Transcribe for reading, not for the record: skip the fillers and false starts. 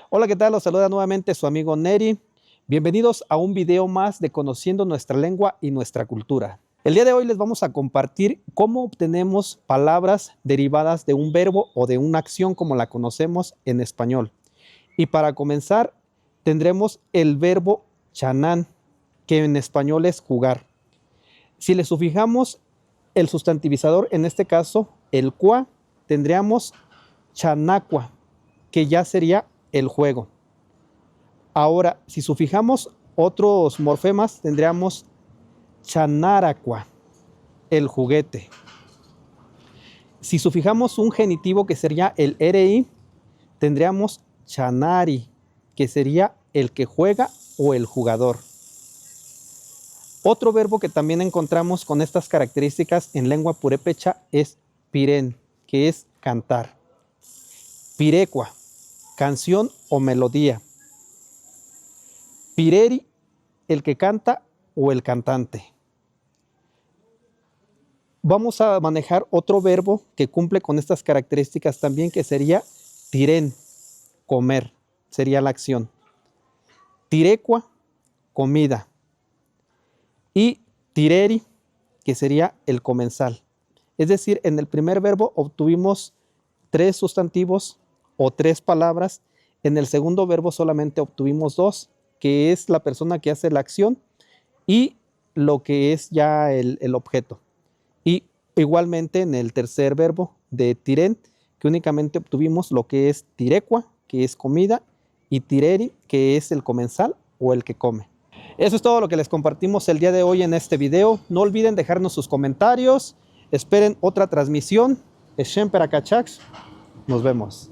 Hola, ¿qué tal? Los saluda nuevamente su amigo Neri. Bienvenidos a un video más de Conociendo nuestra lengua y nuestra cultura. El día de hoy les vamos a compartir cómo obtenemos palabras derivadas de un verbo o de una acción como la conocemos en español. Y para comenzar, tendremos el verbo chanán, que en español es jugar. Si le sufijamos el sustantivizador, en este caso el cua, tendríamos chanacua, que ya sería el juego. Ahora, si sufijamos otros morfemas, tendríamos chanaracua, el juguete. Si sufijamos un genitivo que sería el RI, tendríamos chanari, que sería el que juega o el jugador. Otro verbo que también encontramos con estas características en lengua purépecha es pirén, que es cantar. Pirecua, canción o melodía. Pireri, el que canta o el cantante. Vamos a manejar otro verbo que cumple con estas características también, que sería tirén, comer, sería la acción. Tirecua, comida. Y tireri, que sería el comensal. Es decir, en el primer verbo obtuvimos 3 sustantivos o 3 palabras. En el segundo verbo solamente obtuvimos 2, que es la persona que hace la acción y lo que es ya el objeto. Y igualmente en el tercer verbo de tirén, que únicamente obtuvimos lo que es tirecua, que es comida, y tireri, que es el comensal o el que come. Eso es todo lo que les compartimos el día de hoy en este video. No olviden dejarnos sus comentarios. Esperen otra transmisión. Nos vemos.